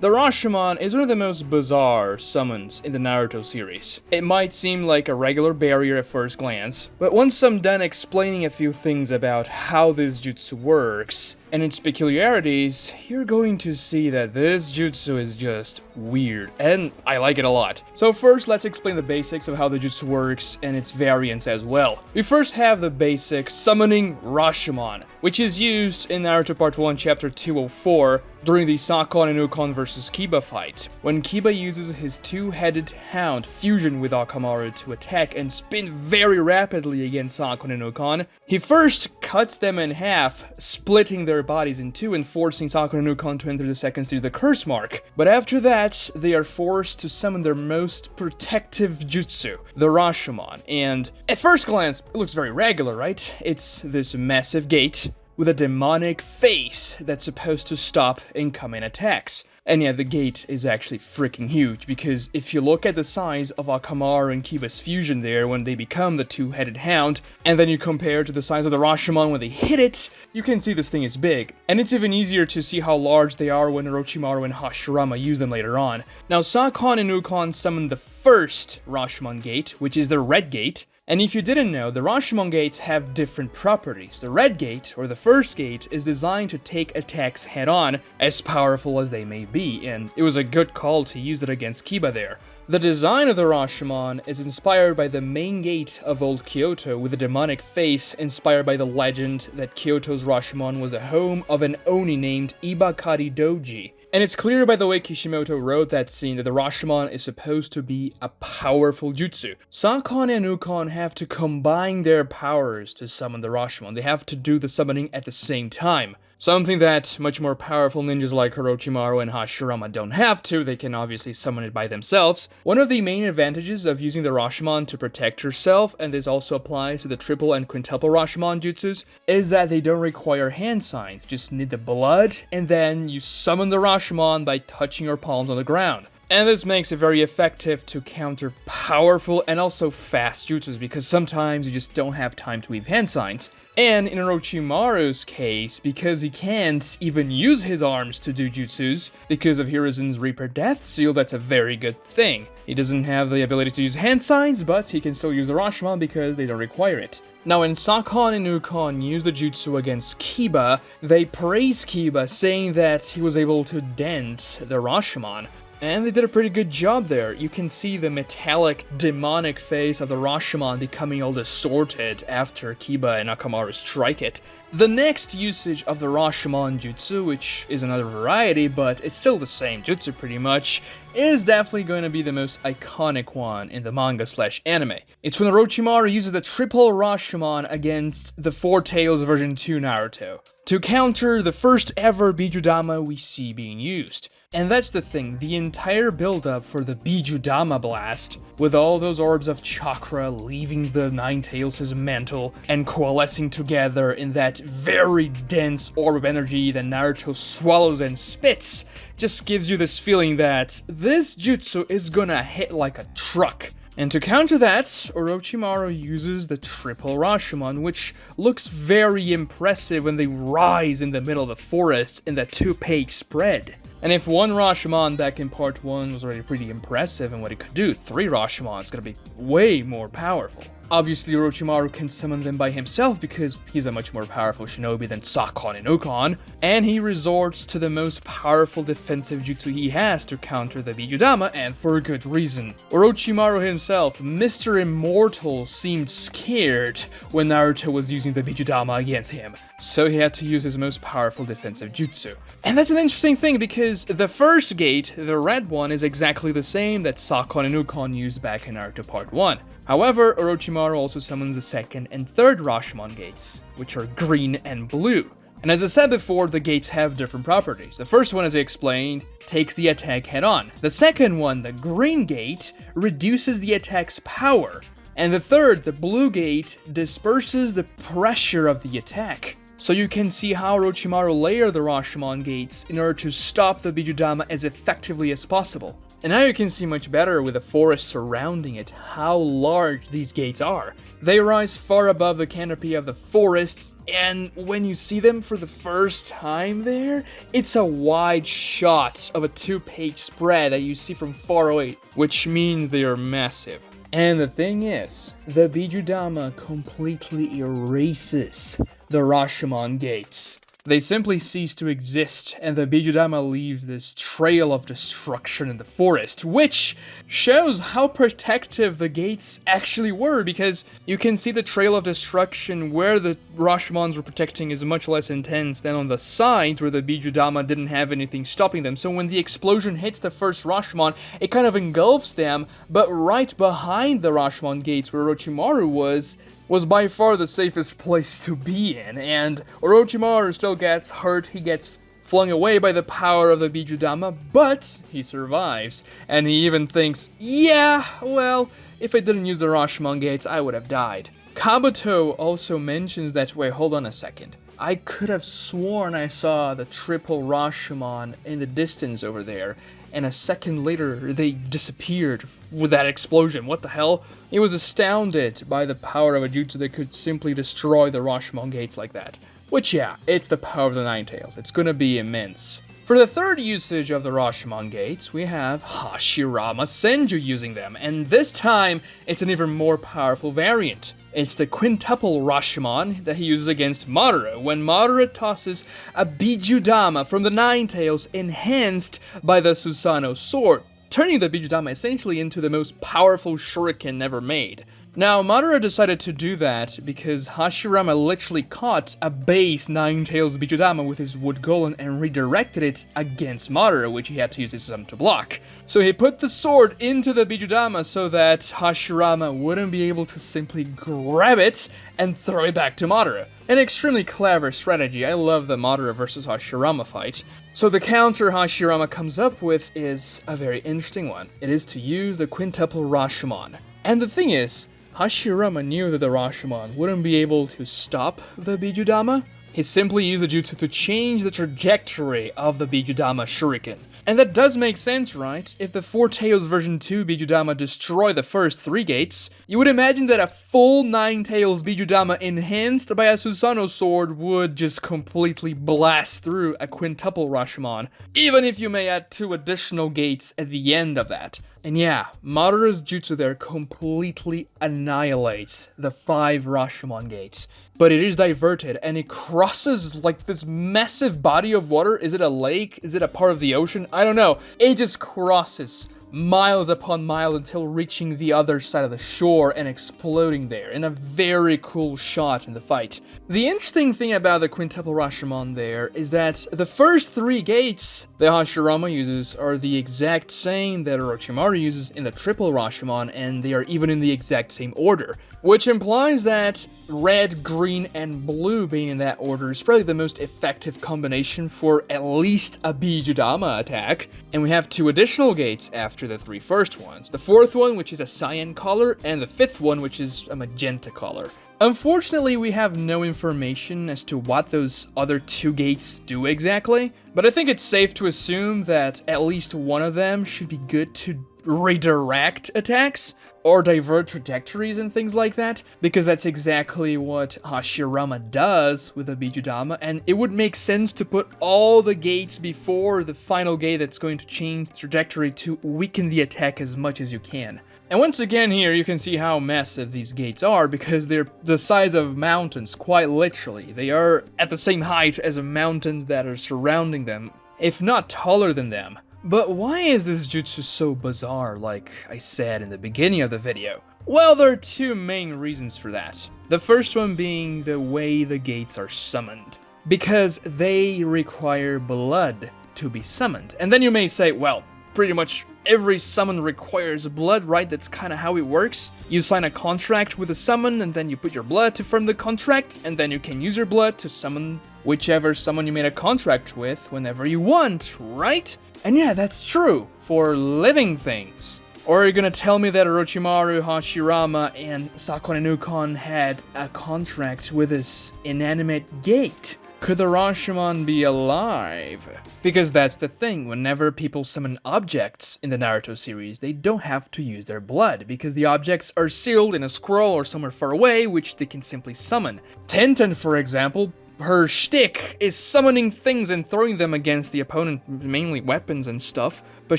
The Rashomon is one of the most bizarre summons in the Naruto series. It might seem like a regular barrier at first glance, but once I'm done explaining a few things about how this jutsu works and its peculiarities, you're going to see that this jutsu is just weird, and I like it a lot. So first, let's explain the basics of how the jutsu works and its variants as well. We first have the basic Summoning Rashomon, which is used in Naruto Part 1 Chapter 204 during the Sakon and Ukon vs Kiba fight, when Kiba uses his two-headed hound fusion with Orochimaru to attack and spin very rapidly against Sakon and Ukon. He first cuts them in half, splitting their bodies in two and forcing Sakon and Ukon to enter the second stage of the curse mark. But after that, they are forced to summon their most protective jutsu, the Rashomon, and at first glance, it looks very regular, right? It's this massive gate with a demonic face that's supposed to stop incoming attacks. And yeah, the gate is actually freaking huge, because if you look at the size of Orochimaru and Kiba's fusion there when they become the two-headed hound, and then you compare to the size of the Rashomon when they hit it, you can see this thing is big. And it's even easier to see how large they are when Orochimaru and Hashirama use them later on. Now, Sakon and Ukon summoned the first Rashomon gate, which is the red gate. And if you didn't know, the Rashomon gates have different properties. The red gate, or the first gate, is designed to take attacks head-on, as powerful as they may be, and it was a good call to use it against Kiba there. The design of the Rashomon is inspired by the main gate of Old Kyoto, with a demonic face inspired by the legend that Kyoto's Rashomon was the home of an Oni named Ibakari Doji. And it's clear by the way Kishimoto wrote that scene that the Rashomon is supposed to be a powerful jutsu. Sakon and Ukon have to combine their powers to summon the Rashomon. They have to do the summoning at the same time. Something that much more powerful ninjas like Orochimaru and Hashirama don't have to. They can obviously summon it by themselves. One of the main advantages of using the Rashomon to protect yourself, and this also applies to the triple and quintuple Rashomon jutsus, is that they don't require hand signs. You just need the blood, and then you summon the Rashomon by touching your palms on the ground. And this makes it very effective to counter powerful and also fast jutsus, because sometimes you just don't have time to weave hand signs. And in Orochimaru's case, because he can't even use his arms to do jutsus, because of Hiruzen's Reaper Death Seal, that's a very good thing. He doesn't have the ability to use hand signs, but he can still use the Rashomon because they don't require it. Now, when Sakon and Ukon use the jutsu against Kiba, they praise Kiba, saying that he was able to dent the Rashomon. And they did a pretty good job there. You can see the metallic, demonic face of the Rashomon becoming all distorted after Kiba and Akamaru strike it. The next usage of the Rashomon jutsu, which is another variety, but it's still the same jutsu pretty much, is definitely going to be the most iconic one in the manga/anime. It's when Orochimaru uses the triple Rashomon against the Four Tails version 2 Naruto, to counter the first ever Bijudama we see being used. And that's the thing, the entire build-up for the Bijudama blast, with all those orbs of chakra leaving the Nine Tails' mantle and coalescing together in that very dense orb of energy that Naruto swallows and spits, just gives you this feeling that this jutsu is gonna hit like a truck. And to counter that, Orochimaru uses the triple Rashomon, which looks very impressive when they rise in the middle of the forest in that two-page spread. And if one Rashomon back in part 1 was already pretty impressive in what it could do, 3 Rashomon is gonna be way more powerful. Obviously, Orochimaru can summon them by himself because he's a much more powerful shinobi than Sakon and Ukon, and he resorts to the most powerful defensive jutsu he has to counter the Bijudama, and for a good reason. Orochimaru himself, Mr. Immortal, seemed scared when Naruto was using the Bijudama against him, so he had to use his most powerful defensive jutsu. And that's an interesting thing, because the first gate, the red one, is exactly the same that Sakon and Ukon used back in Naruto Part 1. However, Orochimaru also summons the second and third Rashomon gates, which are green and blue. And as I said before, the gates have different properties. The first one, as I explained, takes the attack head-on. The second one, the green gate, reduces the attack's power. And the third, the blue gate, disperses the pressure of the attack. So you can see how Orochimaru layered the Rashomon gates in order to stop the Bijudama as effectively as possible. And now you can see much better with the forest surrounding it how large these gates are. They rise far above the canopy of the forest, and when you see them for the first time there, it's a wide shot of a 2-page spread that you see from far away, which means they are massive. And the thing is, the Bijudama completely erases the Rashomon gates. They simply cease to exist, and the Bijudama leaves this trail of destruction in the forest, which shows how protective the gates actually were, because you can see the trail of destruction where the Rashomons were protecting is much less intense than on the sides where the Bijudama didn't have anything stopping them. So when the explosion hits the first Rashomon, it kind of engulfs them, but right behind the Rashomon gates where Orochimaru was by far the safest place to be in, and Orochimaru still gets hurt, he gets flung away by the power of the Bijudama, but he survives, and he even thinks, yeah, well, if I didn't use the Rashomon gates, I would have died. Kabuto also mentions that, wait, hold on a second, I could have sworn I saw the triple Rashomon in the distance over there, and a second later they disappeared with that explosion. What the hell? He was astounded by the power of a jutsu that could simply destroy the Rashomon gates like that. Which, yeah, it's the power of the Nine Tails. It's gonna be immense. For the third usage of the Rashomon gates, we have Hashirama Senju using them, and this time it's an even more powerful variant. It's the Quintuple Rashomon that he uses against Madara, when Madara tosses a Bijudama from the Nine Tails enhanced by the Susanoo sword, turning the Bijudama essentially into the most powerful shuriken ever made. Now, Madara decided to do that because Hashirama literally caught a base Nine Tails Bijudama with his wood golem and redirected it against Madara, which he had to use his Susanoo to block. So he put the sword into the Bijudama so that Hashirama wouldn't be able to simply grab it and throw it back to Madara. An extremely clever strategy. I love the Madara versus Hashirama fight. So the counter Hashirama comes up with is a very interesting one. It is to use the Quintuple Rashomon. And the thing is, Hashirama knew that the Rashomon wouldn't be able to stop the Bijudama. He simply used the jutsu to change the trajectory of the Bijudama shuriken. And that does make sense, right? If the Four Tails version 2 Bijudama destroy the first 3 gates, you would imagine that a full Nine Tails Bijudama enhanced by a Susanoo sword would just completely blast through a Quintuple Rashomon, even if you may add 2 additional gates at the end of that. And yeah, Madara's jutsu there completely annihilates the 5 Rashomon gates. But it is diverted, and it crosses like this massive body of water. Is it a lake? Is it a part of the ocean? I don't know. It just crosses miles upon miles until reaching the other side of the shore and exploding there in a very cool shot in the fight. The interesting thing about the Quintuple Rashomon there is that the first 3 gates that Hashirama uses are the exact same that Orochimaru uses in the Triple Rashomon, and they are even in the exact same order, which implies that red, green, and blue being in that order is probably the most effective combination for at least a Bijudama attack. And we have 2 additional gates after the 3 first ones. The 4th one, which is a cyan color, and the 5th one, which is a magenta color. Unfortunately, we have no information as to what those other 2 gates do exactly, but I think it's safe to assume that at least one of them should be good to redirect attacks or divert trajectories and things like that, because that's exactly what Hashirama does with the Bijudama, and it would make sense to put all the gates before the final gate that's going to change the trajectory to weaken the attack as much as you can. And once again here, you can see how massive these gates are, because they're the size of mountains, quite literally. They are at the same height as the mountains that are surrounding them, if not taller than them. But why is this jutsu so bizarre, like I said in the beginning of the video? Well, there are 2 main reasons for that. The first one being the way the gates are summoned, because they require blood to be summoned. And then you may say, well, pretty much every summon requires blood, right? That's kind of how it works. You sign a contract with a summon, and then you put your blood to firm the contract, and then you can use your blood to summon whichever summon you made a contract with whenever you want, right? And yeah, that's true for living things. Or are you gonna tell me that Orochimaru, Hashirama, and Sakon and Ukon had a contract with this inanimate gate? Could the Rashomon be alive? Because that's the thing, whenever people summon objects in the Naruto series, they don't have to use their blood, because the objects are sealed in a scroll or somewhere far away, which they can simply summon. Tenten, for example, her shtick is summoning things and throwing them against the opponent, mainly weapons and stuff, but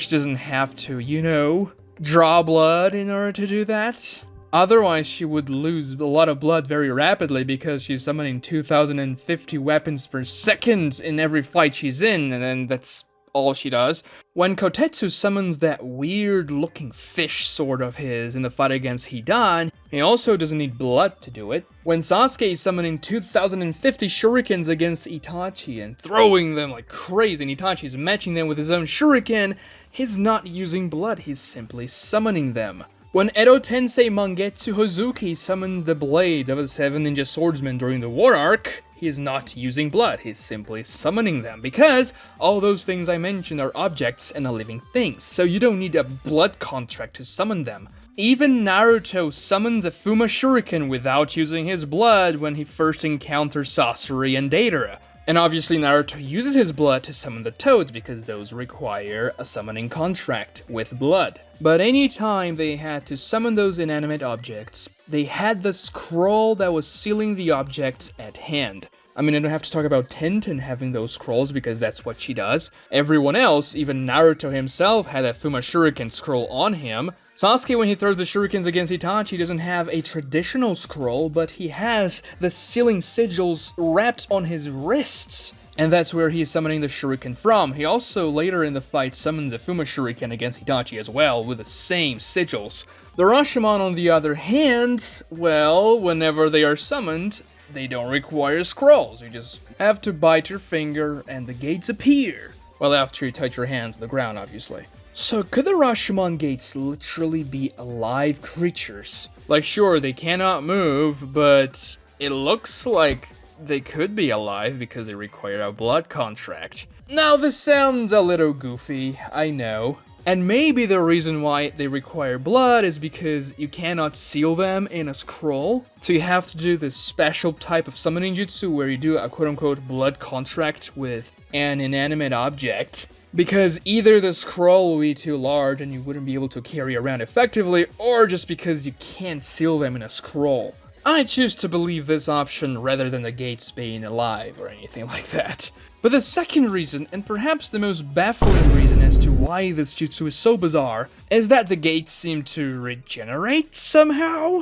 she doesn't have to, you know, draw blood in order to do that. Otherwise, she would lose a lot of blood very rapidly because she's summoning 2,050 weapons per second in every fight she's in, and then that's all she does. When Kotetsu summons that weird-looking fish sword of his in the fight against Hidan, he also doesn't need blood to do it. When Sasuke is summoning 2,050 shurikens against Itachi and throwing them like crazy, and Itachi's matching them with his own shuriken, he's not using blood, he's simply summoning them. When Edo Tensei Mangetsu Hozuki summons the blades of the 7 ninja swordsmen during the war arc, he is not using blood, he's simply summoning them, because all those things I mentioned are objects and not living things, so you don't need a blood contract to summon them. Even Naruto summons a Fuma Shuriken without using his blood when he first encounters Sasori and Deidara. And obviously Naruto uses his blood to summon the toads because those require a summoning contract with blood. But anytime they had to summon those inanimate objects, they had the scroll that was sealing the objects at hand. I mean, I don't have to talk about Tenten having those scrolls because that's what she does. Everyone else, even Naruto himself, had a Fuma Shuriken scroll on him. Sasuke, when he throws the shurikens against Itachi, doesn't have a traditional scroll, but he has the sealing sigils wrapped on his wrists. And that's where he is summoning the shuriken from. He also, later in the fight, summons a Fuma Shuriken against Itachi as well, with the same sigils. The Rashomon, on the other hand, well, whenever they are summoned, they don't require scrolls. You just have to bite your finger and the gates appear. Well, after you touch your hands on the ground, obviously. So, could the Rashomon gates literally be alive creatures? Like, sure, they cannot move, but it looks like they could be alive because they require a blood contract. Now, this sounds a little goofy, I know. And maybe the reason why they require blood is because you cannot seal them in a scroll. So you have to do this special type of summoning jutsu where you do a quote-unquote blood contract with an inanimate object. Because either the scroll will be too large and you wouldn't be able to carry around effectively, or just because you can't seal them in a scroll. I choose to believe this option rather than the gates being alive or anything like that. But the second reason, and perhaps the most baffling reason as to why this jutsu is so bizarre, is that the gates seem to regenerate somehow?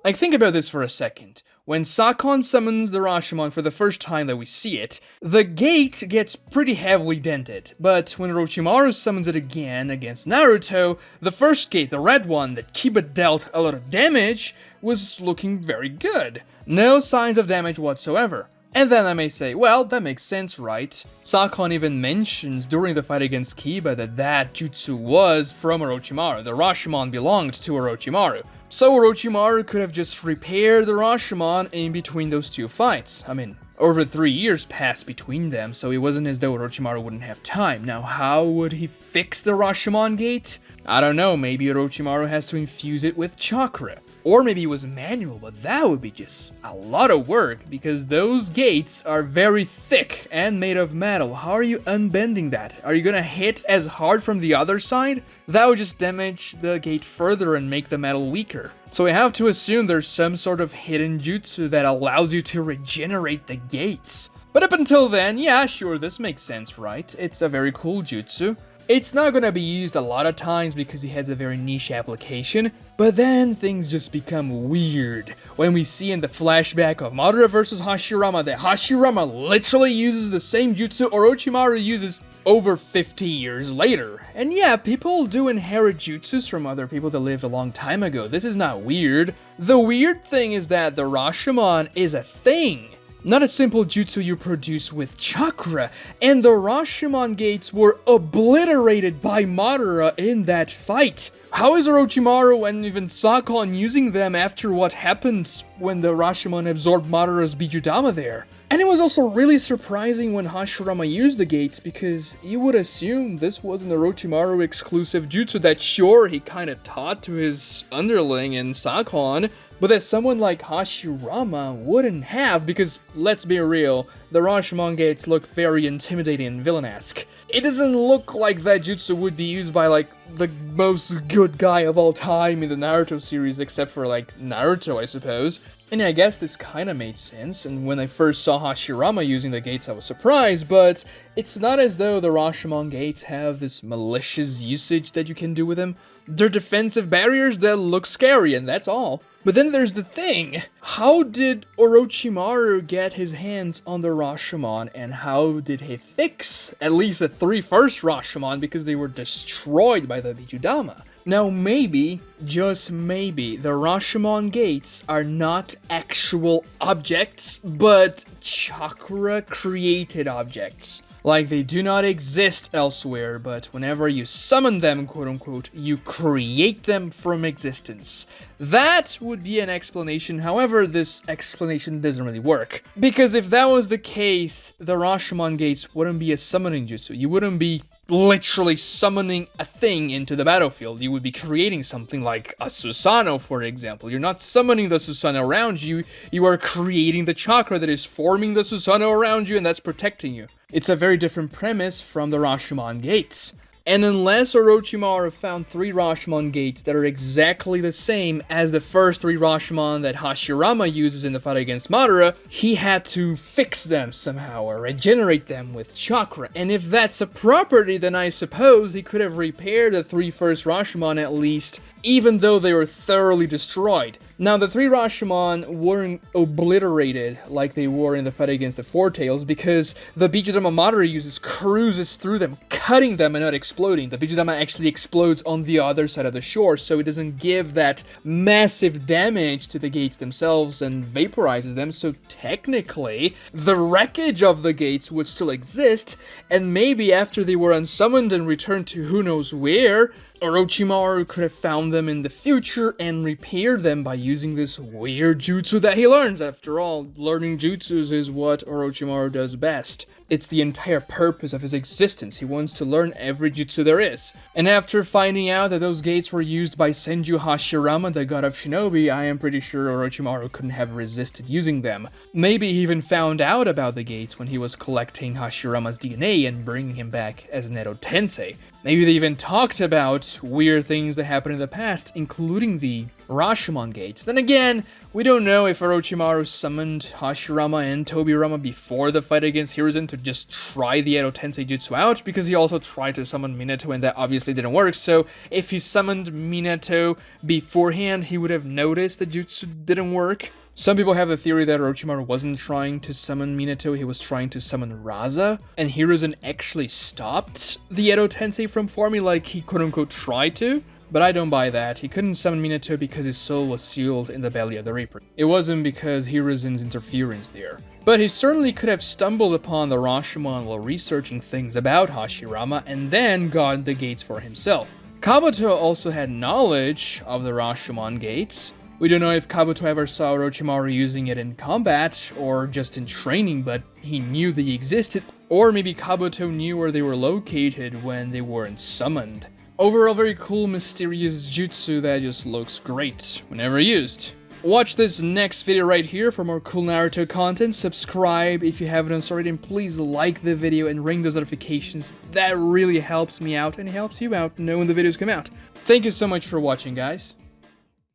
Like, think about this for a second. When Sakon summons the Rashomon for the first time that we see it, the gate gets pretty heavily dented. But when Orochimaru summons it again against Naruto, the first gate, the red one that Kiba dealt a lot of damage, was looking very good. No signs of damage whatsoever. And then I may say, well, that makes sense, right? Sakon even mentions during the fight against Kiba that jutsu was from Orochimaru. The Rashomon belonged to Orochimaru. So Orochimaru could have just repaired the Rashomon in between those two fights. I mean, over 3 years passed between them, so it wasn't as though Orochimaru wouldn't have time. Now, how would he fix the Rashomon gate? I don't know, maybe Orochimaru has to infuse it with chakra. Or maybe it was manual, but that would be just a lot of work, because those gates are very thick and made of metal. How are you unbending that? Are you gonna hit as hard from the other side? That would just damage the gate further and make the metal weaker. So I have to assume there's some sort of hidden jutsu that allows you to regenerate the gates. But up until then, yeah, sure, this makes sense, right? It's a very cool jutsu. It's not gonna be used a lot of times because it has a very niche application, but then things just become weird when we see in the flashback of Madara vs Hashirama that Hashirama literally uses the same jutsu Orochimaru uses over 50 years later. And yeah, people do inherit jutsus from other people that lived a long time ago. This is not weird. The weird thing is that the Rashomon is a thing. Not a simple jutsu you produce with chakra, and the Rashomon gates were obliterated by Madara in that fight. How is Orochimaru and even Sakon using them after what happened when the Rashomon absorbed Madara's Bijudama there? And it was also really surprising when Hashirama used the gates, because you would assume this was an Orochimaru exclusive jutsu that sure he kinda taught to his underling in Sakon, but that someone like Hashirama wouldn't have, because let's be real, the Rashomon gates look very intimidating and villainesque. It doesn't look like that jutsu would be used by like the most good guy of all time in the Naruto series, except for like Naruto, I suppose. And I guess this kinda made sense, and when I first saw Hashirama using the gates I was surprised, but it's not as though the Rashomon gates have this malicious usage that you can do with them. They're defensive barriers that look scary, and that's all. But then there's the thing, how did Orochimaru get his hands on the Rashomon, and how did he fix at least the 3 first Rashomon, because they were destroyed by the Bijudama? Now maybe, just maybe, the Rashomon gates are not actual objects, but chakra-created objects. Like, they do not exist elsewhere, but whenever you summon them, quote-unquote, you create them from existence. That would be an explanation, however, this explanation doesn't really work. Because if that was the case, the Rashomon gates wouldn't be a summoning jutsu. You wouldn't be literally summoning a thing into the battlefield. You would be creating something like a Susanoo, for example. You're not summoning the Susanoo around you, you are creating the chakra that is forming the Susanoo around you, and that's protecting you. It's a very different premise from the Rashomon gates. And unless Orochimaru found 3 Rashomon gates that are exactly the same as the first 3 Rashomon that Hashirama uses in the fight against Madara, he had to fix them somehow or regenerate them with chakra. And if that's a property, then I suppose he could have repaired the 3 first Rashomon at least, even though they were thoroughly destroyed. Now, the 3 Rashomon weren't obliterated like they were in the fight against the Four Tails, because the Bijudama Madara cruises through them, cutting them and not exploding. The Bijudama actually explodes on the other side of the shore, so it doesn't give that massive damage to the gates themselves and vaporizes them, so technically, the wreckage of the gates would still exist, and maybe after they were unsummoned and returned to who knows where, Orochimaru could have found them in the future and repaired them by using this weird jutsu that he learns. After all, learning jutsus is what Orochimaru does best. It's the entire purpose of his existence. He wants to learn every jutsu there is. And after finding out that those gates were used by Senju Hashirama, the god of shinobi, I am pretty sure Orochimaru couldn't have resisted using them. Maybe he even found out about the gates when he was collecting Hashirama's DNA and bringing him back as an Edo Tensei. Maybe they even talked about weird things that happened in the past, including the Rashomon gates. Then again, we don't know if Orochimaru summoned Hashirama and Tobirama before the fight against Hiruzen to just try the Edo Tensei jutsu out, because he also tried to summon Minato and that obviously didn't work, so if he summoned Minato beforehand, he would have noticed the jutsu didn't work. Some people have the theory that Orochimaru wasn't trying to summon Minato, he was trying to summon Raza, and Hiruzen actually stopped the Edo Tensei from forming like he quote-unquote tried to. But I don't buy that. He couldn't summon Minato because his soul was sealed in the belly of the Reaper. It wasn't because Hiruzen's interference there. But he certainly could have stumbled upon the Rashomon while researching things about Hashirama and then gotten the gates for himself. Kabuto also had knowledge of the Rashomon gates. We don't know if Kabuto ever saw Orochimaru using it in combat or just in training, but he knew they existed. Or maybe Kabuto knew where they were located when they weren't summoned. Overall, very cool, mysterious jutsu that just looks great whenever used. Watch this next video right here for more cool Naruto content. Subscribe if you haven't already, and please like the video and ring those notifications. That really helps me out and helps you out knowing the videos come out. Thank you so much for watching, guys.